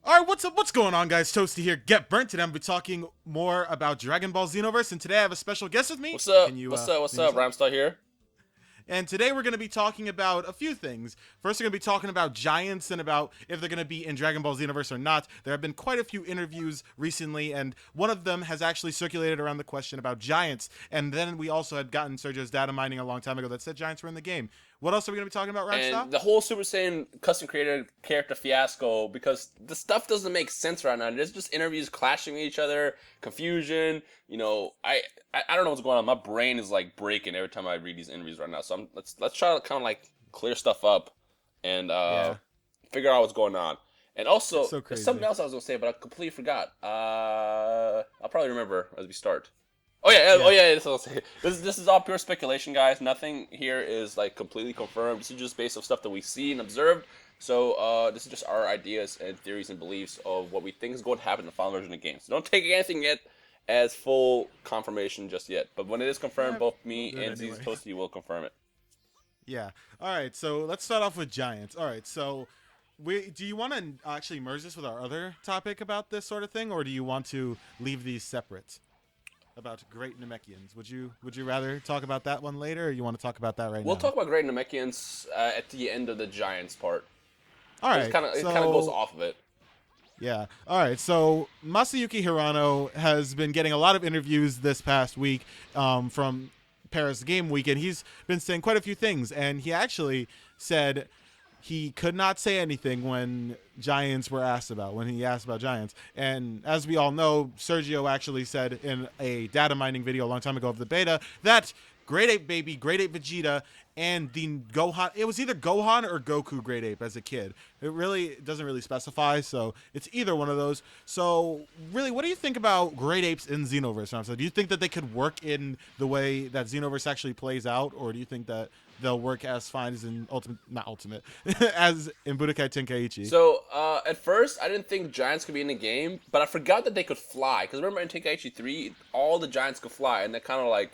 All right, what's up? What's going on, guys? Toasty here. Get burnt. Today I'm be talking more about Dragon Ball Xenoverse, and today I have a special guest with me. What's up? Can you? What's name up? yourself? RhymeStyle here. And today we're going to be talking about a few things. First, we're going to be talking about giants and about if they're going to be in Dragon Ball Xenoverse or not. There have been quite a few interviews recently, and one of them has actually circulated around the question about giants. And then we also had gotten Sergio's data mining a long time ago that said giants were in the game. What else are we going to be talking about, And Ramstar? the whole Super Saiyan custom created character fiasco because the stuff doesn't make sense right now. There's just interviews clashing with each other, confusion. I don't know what's going on. My brain is like breaking every time I read these interviews right now. So let's try to kind of like clear stuff up and Yeah, figure out what's going on. And also, it's so there's crazy. something else I was gonna say, but I completely forgot. I'll probably remember as we start. Oh yeah. This is this is all pure speculation, guys. Nothing here is like completely confirmed. This is just based on stuff that we see and observed. So this is just our ideas and theories and beliefs of what we think is going to happen in the final version of the game. So don't take anything yet as full confirmation just yet. But when it is confirmed, Yeah, both we'll me do it and anyway. Z's Toasty will confirm it. Yeah. All right. So let's start off with giants. All right. So do you want to actually merge this with our other topic about this sort of thing, or do you want to leave these separate? About great Namekians. Would you rather talk about that one later, or you want to talk about that right We'll now? talk about Great Namekians at the end of the Giants part. All It right. kind of goes off of it. Yeah. All right. So Masayuki Hirano has been getting a lot of interviews this past week from Paris Game Week, and he's been saying quite a few things. And he actually said he could not say anything when he asked about giants. And as we all know, Sergio actually said in a data mining video a long time ago of the beta that Great Ape Baby, Great Ape Vegeta, and the Gohan, it was either Gohan or Goku Great Ape as a kid. It really doesn't really specify, so it's either one of those. So really, what do you think about Great Apes in Xenoverse? So do you think that they could work in the way that Xenoverse actually plays out, or do you think that they'll work as fine as in not Ultimate, as in Budokai Tenkaichi? So, at first, I didn't think giants could be in the game, but I forgot that they could fly. Because remember in Tenkaichi 3, all the giants could fly, and that kind of like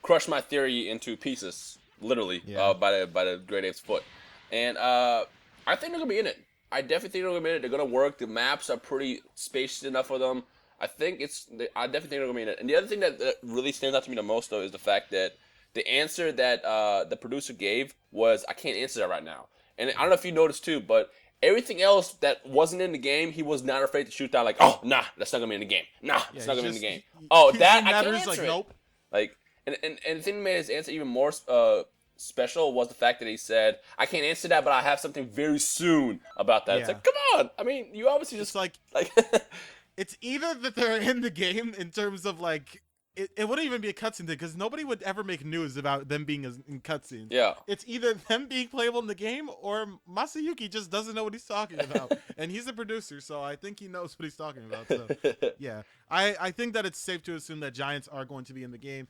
crushed my theory into pieces, literally, Yeah. by the Great Ape's foot. And I think they're gonna be in it. I definitely think they're gonna be in it. They're gonna work. The maps are pretty spacious enough for them. I definitely think they're gonna be in it. And the other thing that really stands out to me the most, though, is the fact that the answer that the producer gave was, "I can't answer that right now." And I don't know if you noticed too, but everything else that wasn't in the game, he was not afraid to shoot down. Like, "Oh, nah, that's not gonna be in the game. Nah, Yeah, it's not he's gonna be in the just- game. Oh, he that seemed I can't matters, answer like, it." nope. Like, and the thing that made his answer even more special was the fact that he said, "I can't answer that, but I have something very soon about that." It's Yeah. like, come on. I mean, you obviously It's just like like. it's either that they're in the game in terms of like it wouldn't even be a cutscene thing because nobody would ever make news about them being in cutscenes. Yeah. It's either them being playable in the game or Masayuki just doesn't know what he's talking about. And he's a producer, so I think he knows what he's talking about. So yeah, I think that it's safe to assume that giants are going to be in the game.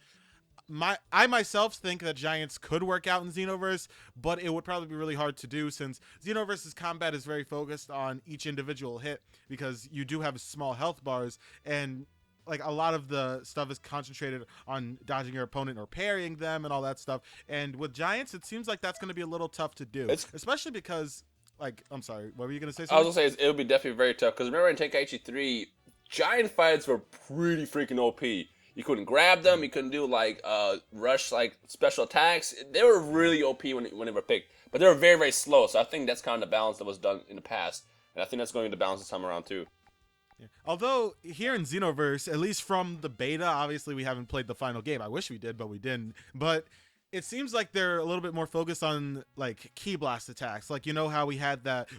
I myself think that giants could work out in Xenoverse, but it would probably be really hard to do since Xenoverse's combat is very focused on each individual hit because you do have small health bars and like a lot of the stuff is concentrated on dodging your opponent or parrying them and all that stuff. And with giants, it seems like that's going to be a little tough to do, It's especially because like I'm sorry, what were you going to say? I was Something? gonna say it would be definitely very tough because remember in Tenkaichi 3, giant fights were pretty freaking OP. You couldn't grab them. You couldn't do like rush like special attacks. They were really OP when they were picked, but they were very very slow. So I think that's kind of the balance that was done in the past, and I think that's going to be the balance this time around too. Yeah. Although here in Xenoverse, at least from the beta, obviously we haven't played the final game. I wish we did, but we didn't. But it seems like they're a little bit more focused on like key blast attacks. Like you know how we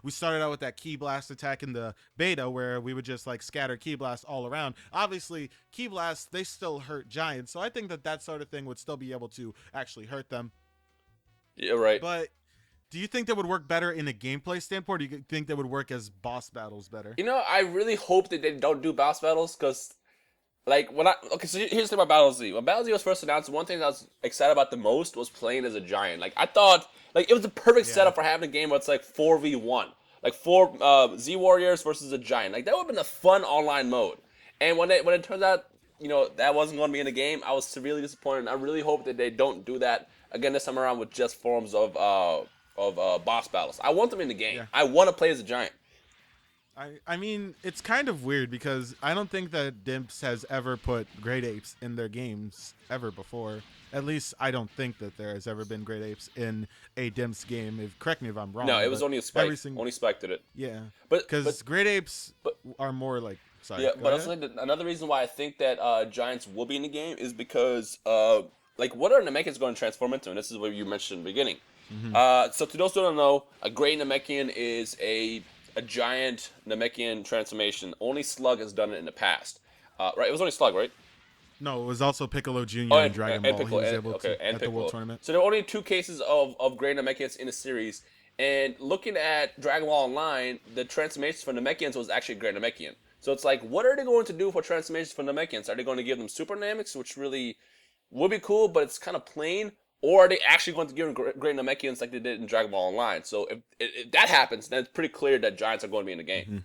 started out with that key blast attack in the beta where we would just like scatter key blast all around. Obviously, key blasts they still hurt giants, so I think that sort of thing would still be able to actually hurt them. Yeah, right. But do you think that would work better in a gameplay standpoint, or do you think that would work as boss battles better? You know, I really hope that they don't do boss battles because, like, so here's the thing about Battle Z. When Battle Z was first announced, one thing that I was excited about the most was playing as a giant. Like, I thought, like, it was the perfect Yeah. setup for having a game where it's like 4v1. Like, four Z Warriors versus a giant. Like, that would have been a fun online mode. And when it turns out, that wasn't going to be in the game, I was severely disappointed. I really hope that they don't do that again this time around with just forms of boss battles. I want them in the game. Yeah. I want to play as a giant. I mean, it's kind of weird because I don't think that Dimps has ever put Great Apes in their games ever before. At least I don't think that there has ever been Great Apes in a Dimps game. Correct me if I'm wrong. No, it was but only a Spike. every single Only Spike did it. yeah, But because Great Apes but are more like sorry. yeah, Go but ahead. also another reason why I think that Giants will be in the game is because like what are Namekians going to transform into? And this is what you mentioned in the beginning. So to those who don't know, a Great Namekian is a giant Namekian transformation. Only Slug has done it in the past. Right? It was only Slug, right? No, it was also Piccolo Jr. Oh, in Dragon Ball. Piccolo, He was able to and at the World Piccolo. Tournament. So there are only 2 cases of Great Namekians in the series. And looking at Dragon Ball Online, the transformations for Namekians was actually Great Namekian. So it's like, what are they going to do for transformations for Namekians? Are they going to give them Super Namecs, which really would be cool, but it's kind of plain? Or are they actually going to give them Great Namekians like they did in Dragon Ball Online? So if that happens, then it's pretty clear that Giants are going to be in the game.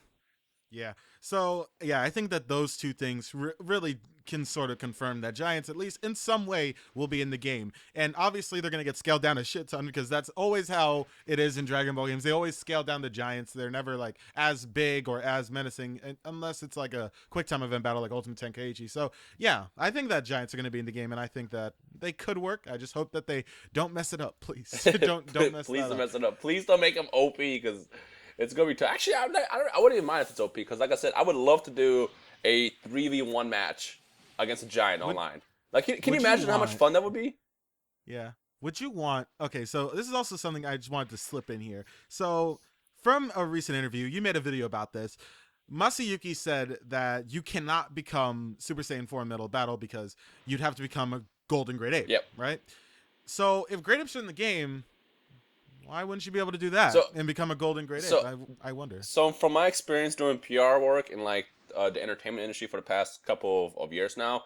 Yeah. So, yeah, I think that those two things really can sort of confirm that Giants, at least in some way, will be in the game. And obviously, they're going to get scaled down a shit ton because that's always how it is in Dragon Ball games. They always scale down the Giants. They're never like as big or as menacing unless it's like a quick time event battle like Ultimate Tenkaichi. So, yeah, I think that Giants are going to be in the game, and I think that they could work. I just hope that they don't mess it up, please. don't mess Please that don't up. mess it up. Please don't make them OP because it's gonna be tough. Actually, I wouldn't even mind if it's OP because, like I said, I would love to do a 3v1 match against a giant online. Like, can you imagine how much fun that would be? Yeah. Would you want? Okay, so this is also something I just wanted to slip in here. So, from a recent interview, you made a video about this. Masayuki said that you cannot become Super Saiyan 4 in Metal Battle because you'd have to become a Golden Great Ape. Yep. Right? So, if Great Apes are in the game, why wouldn't you be able to do that and become a Golden Great Ape? I wonder. So, from my experience doing PR work in like the entertainment industry for the past couple of years now,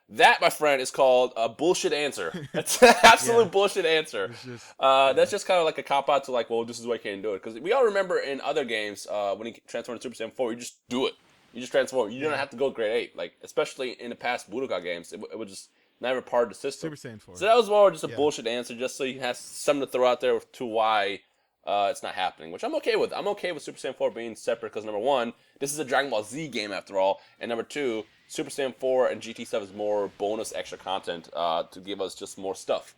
that, my friend, is called a bullshit answer. It's an absolute bullshit answer. That's just kind of like a cop-out to like, well, this is why you can't do it. Because we all remember in other games, when you transform to Super Saiyan 4, you just do it. You just transform. You don't have to go Great Ape. Like, especially in the past Budokai games, it was just never part of the system. Super Saiyan 4. So that was more just a bullshit answer, just so you have something to throw out there to why it's not happening, which I'm okay with. I'm okay with Super Saiyan 4 being separate because, number one, this is a Dragon Ball Z game after all, and number two, Super Saiyan 4 and GT stuff is more bonus extra content to give us just more stuff.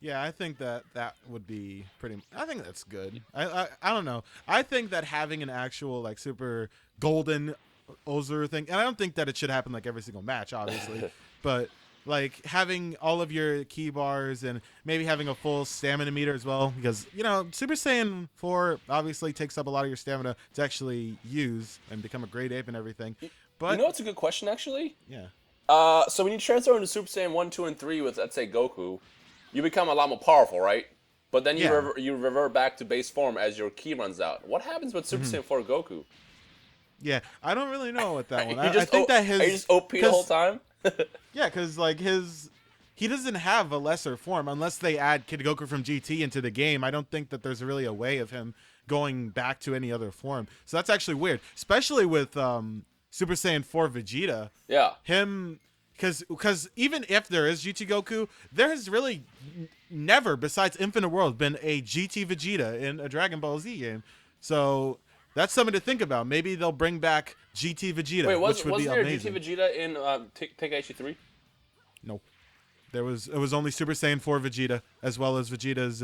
Yeah, I think that would be pretty. I think that's good. I don't know. I think that having an actual like super golden Ozer thing, and I don't think that it should happen like every single match, obviously, but like having all of your key bars and maybe having a full stamina meter as well, because Super Saiyan 4 obviously takes up a lot of your stamina to actually use and become a great ape and everything. But it's a good question actually. Yeah. So when you transfer into Super Saiyan 1, 2, and 3 with, let's say, Goku, you become a lot more powerful, right? But then you revert back to base form as your ki runs out. What happens with Super Saiyan 4 Goku? Yeah, I don't really know what that one. I think that his... Are you just OP the whole time? Yeah, because like he doesn't have a lesser form unless they add Kid Goku from GT into the game. I don't think that there's really a way of him going back to any other form. So that's actually weird, especially with Super Saiyan 4 Vegeta. Yeah. Because even if there is GT Goku, there has really never, besides Infinite World, been a GT Vegeta in a Dragon Ball Z game. So that's something to think about. Maybe they'll bring back GT Vegeta, which would be amazing. Wasn't there a GT Vegeta in Tenkaichi 3? Nope. It was only Super Saiyan 4 Vegeta, as well as Vegeta's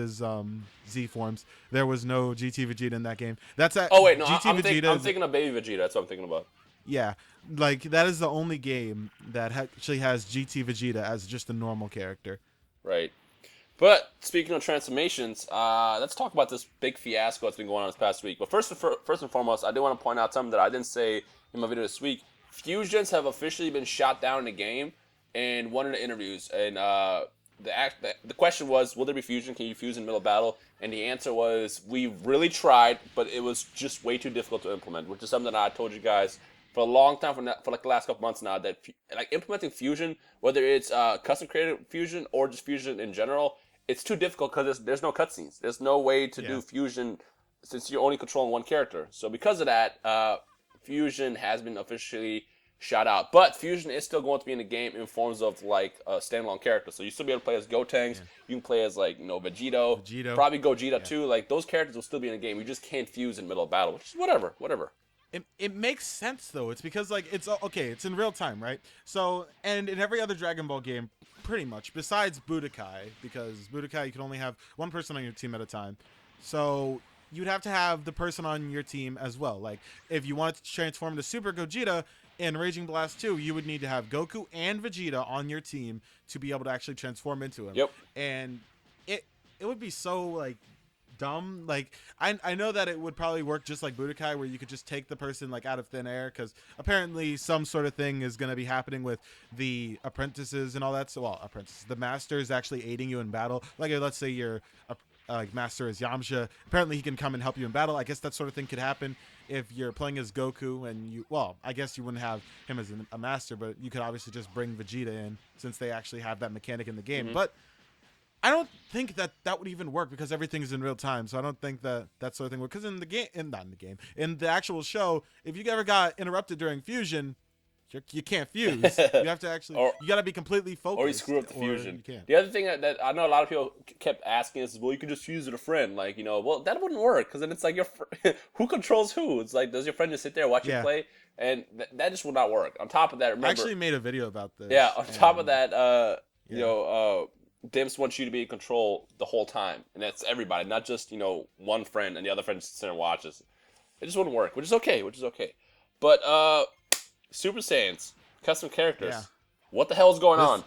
Z forms. There was no GT Vegeta in that game. Oh wait, no, GT I'm thinking of Baby Vegeta. That's what I'm thinking about. Yeah, like that is the only game that actually has GT Vegeta as just a normal character. Right. But speaking of transformations, let's talk about this big fiasco that's been going on this past week. But first and foremost, I do want to point out something that I didn't say in my video this week. Fusions have officially been shot down in the game in one of the interviews, and the question was, will there be fusion? Can you fuse in the middle of battle? And the answer was, we really tried, but it was just way too difficult to implement, which is something that I told you guys for a long time, for like the last couple months now, that like implementing fusion, whether it's custom created fusion or just fusion in general, it's too difficult because there's no cutscenes. There's no way to do fusion since you're only controlling one character. So because of that, fusion has been officially shot out. But Fusion is still going to be in the game in forms of like a standalone character. So you still be able to play as Gotenks. You can play as like Vegito. Probably Gogeta too. Like those characters will still be in the game. You just can't fuse in the middle of battle, which is whatever. It makes sense though. It's because like it's okay. It's in real time, right? So and in every other Dragon Ball game, pretty much besides Budokai, because Budokai you can only have one person on your team at a time. So you'd have to have the person on your team as well. Like if you wanted to transform into Super Gogeta in Raging Blast 2, you would need to have Goku and Vegeta on your team to be able to actually transform into him. Yep. And it would be so like dumb. Like I know that it would probably work just like Budokai, where you could just take the person like out of thin air, because apparently some sort of thing is going to be happening with the apprentices and all that. So apprentices, the master is actually aiding you in battle. Like let's say your master is Yamcha. Apparently he can come and help you in battle. I guess that sort of thing could happen if you're playing as Goku and I guess you wouldn't have him as a master, but you could obviously just bring Vegeta in since they actually have that mechanic in the game. But I don't think that would even work because everything is in real time. So I don't think that sort of thing would. Because in the actual show, if you ever got interrupted during fusion, you can't fuse. You have to actually, you got to be completely focused. Or you screw up the fusion. The other thing that I know a lot of people kept asking is, well, you could just fuse with a friend. Like, well, that wouldn't work because then it's like who controls who? It's like, does your friend just sit there and watch you play? And that just would not work. On top of that, remember. I actually made a video about this. Yeah, on top of that, Dimps wants you to be in control the whole time. And that's everybody, not just, one friend and the other friend sits there and watches. It just wouldn't work, which is okay. But, Super Saiyans, custom characters. Yeah. What the hell is going on?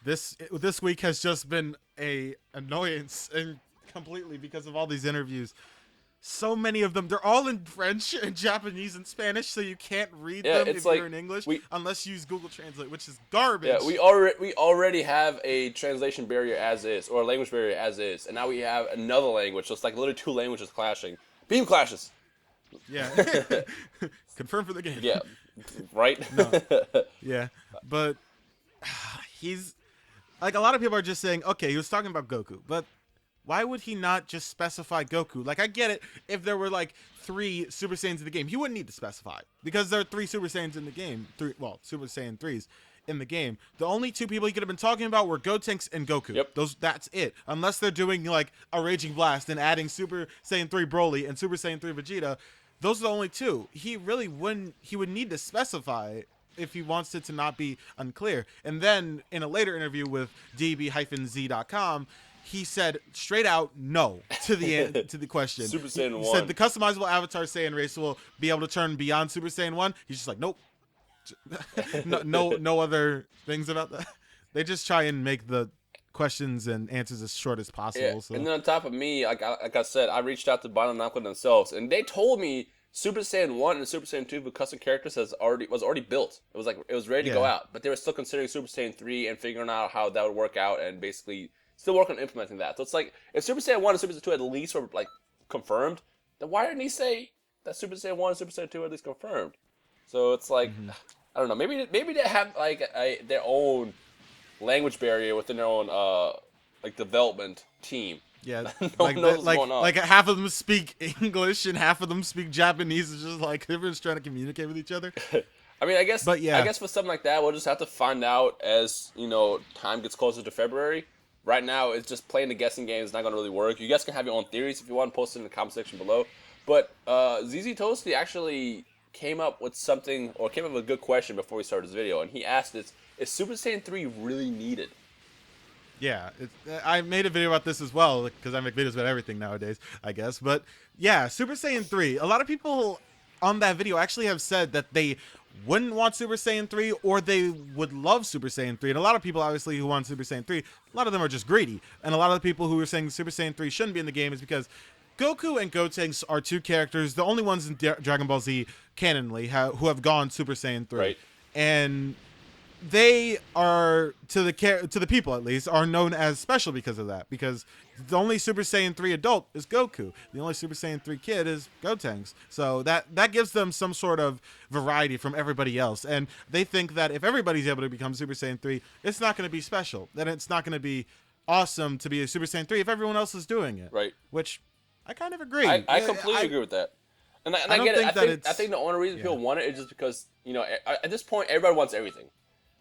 This week has just been a annoyance and completely because of all these interviews. So many of them, they're all in French and Japanese and Spanish, so you can't read them if you're in English unless you use Google Translate, which is garbage. Yeah, we already have a translation barrier as is, or a language barrier as is, and now we have another language. So it's like literally two languages clashing. Beam clashes. Yeah. Confirm for the game. Yeah. Right? No. Yeah. But he's like, a lot of people are just saying, okay, he was talking about Goku, but why would he not just specify Goku? Like, I get it. If there were like 3 Super Saiyans in the game, he wouldn't need to specify because there are 3 Super Saiyans in the game. Super Saiyan 3s in the game. The only 2 people he could have been talking about were Gotenks and Goku. Yep. That's it. Unless they're doing like a Raging Blast and adding Super Saiyan 3 Broly and Super Saiyan 3 Vegeta. Those are the only 2. He really wouldn't. He would need to specify if he wants it to not be unclear. And then in a later interview with DB-Z.com, he said straight out no to the question. Super Saiyan 1. He said the customizable Avatar Saiyan race will be able to turn beyond Super Saiyan 1. He's just like, nope. no other things about that. They just try and make the questions and answers as short as possible. Yeah. So. And then on top of me, like I said, I reached out to Bandai Namco themselves, and they told me Super Saiyan 1 and Super Saiyan 2 with custom characters was already built. It was ready to go out, but they were still considering Super Saiyan 3 and figuring out how that would work out, and basically still working on implementing that. So it's like, if Super Saiyan 1 and Super Saiyan 2 at least were like confirmed, then why didn't he say that Super Saiyan 1 and Super Saiyan 2 are at least confirmed? So it's like, I don't know. Maybe they have like their own language barrier within their own like development team. Yeah, knows what's going on. Like half of them speak English and half of them speak Japanese. It's just like everyone's trying to communicate with each other. I mean, I guess for something like that, we'll just have to find out as time gets closer to February. Right now, it's just playing the guessing game is not going to really work. You guys can have your own theories if you want to post it in the comment section below. But ZZ Toasty actually came up with a good question before we started this video, and he asked this: is Super Saiyan 3 really needed? Yeah, I made a video about this as well because I make videos about everything nowadays, I guess. But yeah, Super Saiyan 3. A lot of people on that video actually have said that they wouldn't want Super Saiyan 3 or they would love Super Saiyan 3. And a lot of people, obviously, who want Super Saiyan 3, a lot of them are just greedy. And a lot of the people who are saying Super Saiyan 3 shouldn't be in the game is because Goku and Gotenks are 2 characters, the only ones in Dragon Ball Z canonly who have gone Super Saiyan 3. Right. And they are, to the people at least, are known as special because of that. Because the only Super Saiyan 3 adult is Goku. The only Super Saiyan 3 kid is Gotenks. So that gives them some sort of variety from everybody else. And they think that if everybody's able to become Super Saiyan 3, it's not going to be special. That it's not going to be awesome to be a Super Saiyan 3 if everyone else is doing it. Right. Which I kind of agree. I completely agree with that. And I I don't get think it. that it's. I think the only reason Yeah. people want it is just because, at this point, everybody wants everything.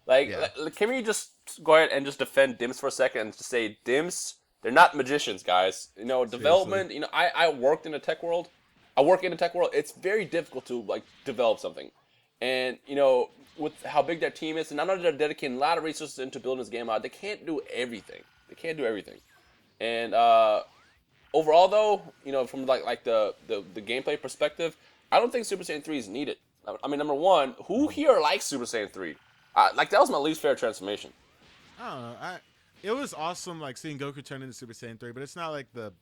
Like, Yeah. can we just go ahead and just defend Dims for a second and just say Dims, they're not magicians, guys. Development, I worked in the tech world. I work in the tech world. It's very difficult to, like, develop something. And, with how big their team is, and I know they're dedicating a lot of resources into building this game out, they can't do everything. And, overall, though, from like the gameplay perspective, I don't think Super Saiyan 3 is needed. I mean, number one, who here likes Super Saiyan 3? Like, that was my least favorite transformation. I don't know. It was awesome, like seeing Goku turn into Super Saiyan 3, but it's not like the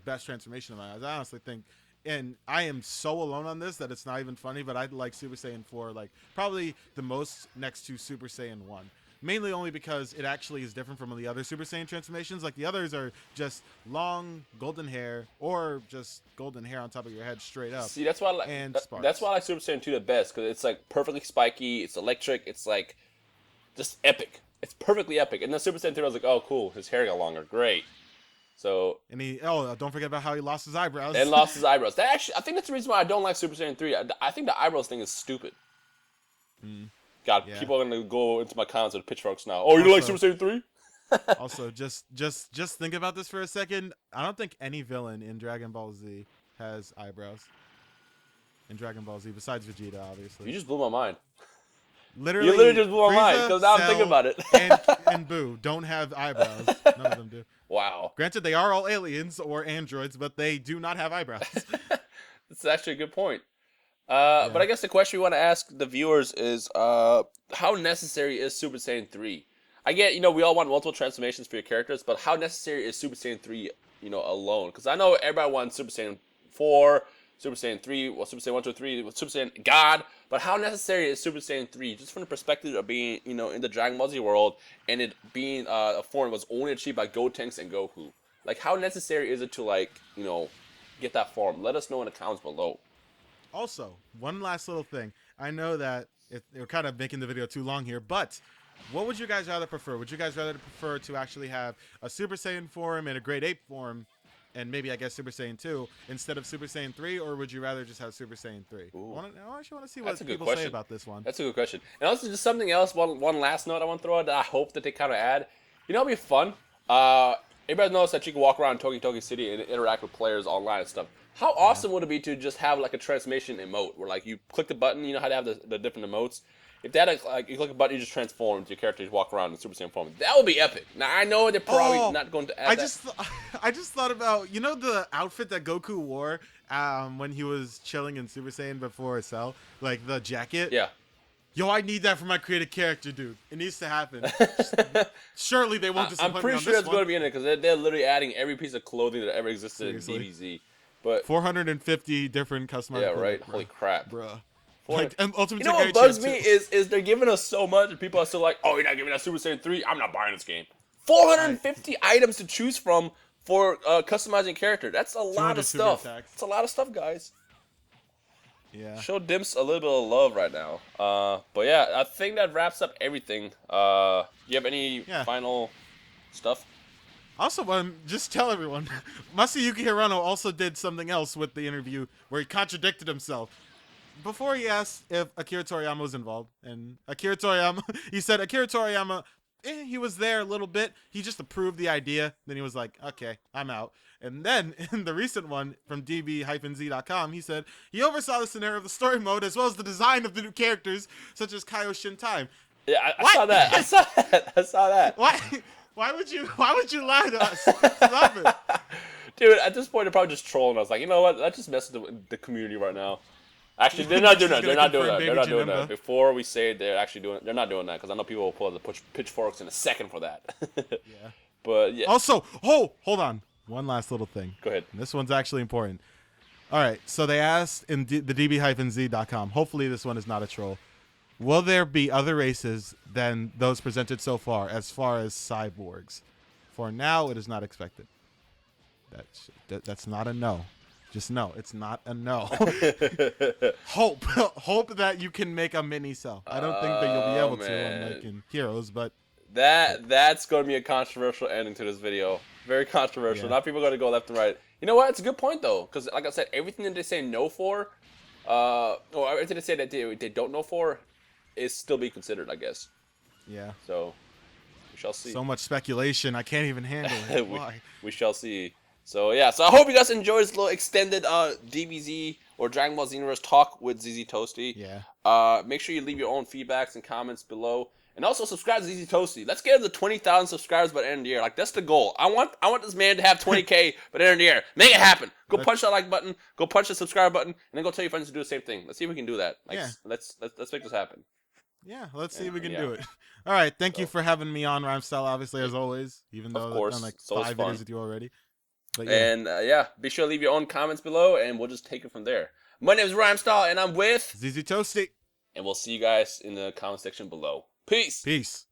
best transformation of my eyes. I honestly think, and I am so alone on this that it's not even funny, but I like Super Saiyan 4 like probably the most next to Super Saiyan 1. Mainly only because it actually is different from the other Super Saiyan transformations. Like the others are just long golden hair or just golden hair on top of your head straight up. See, that's why I like and that's why I like Super Saiyan 2 the best, because it's like perfectly spiky, it's electric, it's like just epic. It's perfectly epic. And then Super Saiyan 3 I was like, oh cool, his hair got longer, great. So and don't forget about how he lost his eyebrows. And lost his eyebrows. That actually, I think that's the reason why I don't like Super Saiyan 3. I think the eyebrows thing is stupid. God, Yeah. people are gonna go into my comments with pitchforks now. Oh, you don't like Super Saiyan 3? Also, just think about this for a second. I don't think any villain in Dragon Ball Z has eyebrows. In Dragon Ball Z, besides Vegeta, obviously. You just blew my mind. Literally, You literally just blew my mind, Frieza, because now I'm Cell, thinking about it. and Boo don't have eyebrows. None of them do. Wow. Granted, they are all aliens or androids, but they do not have eyebrows. That's actually a good point. But I guess the question we want to ask the viewers is, how necessary is Super Saiyan 3? I get, we all want multiple transformations for your characters, but how necessary is Super Saiyan 3, alone? Because I know everybody wants Super Saiyan 4, Super Saiyan 3, well, Super Saiyan 1, 2, 3, Super Saiyan God, but how necessary is Super Saiyan 3, just from the perspective of being, in the Dragon Ball Z world, and it being a form that was only achieved by Gotenks and Goku? Like, how necessary is it to, like, get that form? Let us know in the comments below. Also, one last little thing. I know that we're kind of making the video too long here, but what would you guys rather prefer? Would you guys rather prefer to actually have a Super Saiyan form and a Great Ape form, and maybe, I guess, Super Saiyan 2 instead of Super Saiyan 3, or would you rather just have Super Saiyan 3? I actually want to see what people say about this one. That's a good question. And also, just something else, one last note I want to throw out that I hope that they kind of add. It'd be fun. Everybody knows that you can walk around Toki Toki City and interact with players online and stuff. How awesome would it be to just have like a transformation emote where like you click the button, how to have the different emotes. If that like you click a button, you just transform your character, just walk around in Super Saiyan form. That would be epic. Now I know they're probably not going to add I just thought about the outfit that Goku wore when he was chilling in Super Saiyan before Cell, like the jacket. Yeah. Yo, I need that for my creative character, dude. It needs to happen. Surely they won't disappoint me I'm pretty on sure this it's one. going to be in it because they're literally adding every piece of clothing that ever existed in DBZ. But 450 different customized. Yeah, right. Clothing, Holy crap, bro. Like, Ultimate what bugs me is they're giving us so much, and people are still like, "Oh, you're not giving us Super Saiyan 3? I'm not buying this game." 450 items to choose from for customizing character. That's a lot of stuff. It's a lot of stuff, guys. Yeah. Show Dimps a little bit of love right now. But yeah, I think that wraps up everything. You have any final stuff? Also, just tell everyone, Masayuki Hirano also did something else with the interview where he contradicted himself. Before he asked if Akira Toriyama was involved, and he said Akira Toriyama, he was there a little bit. He just approved the idea. Then he was like, okay, I'm out. And then in the recent one from DB-Z.com, he said he oversaw the scenario of the story mode as well as the design of the new characters, such as Kaio Shintai. Yeah, I saw that. I saw that. Why would you lie to us? Stop it. Dude, at this point, they're probably just trolling us. Like, you know what? Let's just mess with the community right now. Actually, they're not doing that. They're not doing that. Before we say it, they're not doing that, because I know people will pull out the pitchforks in a second for that. Yeah. But yeah. Also, hold on. One last little thing. Go ahead. This one's actually important. All right. So they asked in the DB-Z.com. Hopefully this one is not a troll. Will there be other races than those presented so far as cyborgs? For now, it is not expected. That's not a no. Just no. It's not a no. Hope that you can make a mini Cell. I don't think that you'll be able to, unlike in Heroes, but that's going to be a controversial ending to this video. Very controversial. Yeah. Now people are going to go left and right. You know what? It's a good point though, because like I said, everything that they say no for, or everything they say that they don't know for, is still be considered, I guess. Yeah. So we shall see. So much speculation. I can't even handle it. Why? We shall see. So yeah. So I hope you guys enjoyed this little extended DBZ or Dragon Ball Xenoverse talk with ZZ Toasty. Yeah. Make sure you leave your own feedbacks and comments below. And also subscribe to ZZ Toasty. Let's get to the 20,000 subscribers by the end of the year. Like, that's the goal. I want this man to have 20K by the end of the year. Make it happen. Go punch that like button. Go punch the subscribe button. And then go tell your friends to do the same thing. Let's see if we can do that. Like, yeah. Let's make this happen. Yeah, let's see if we can do it. All right, thank you for having me on RhymeStyle, obviously, as always, even though I've done like 5 videos with you already. But yeah. And be sure to leave your own comments below, and we'll just take it from there. My name is RhymeStyle, and I'm with ZZ Toasty. And we'll see you guys in the comment section below. Peace. Peace.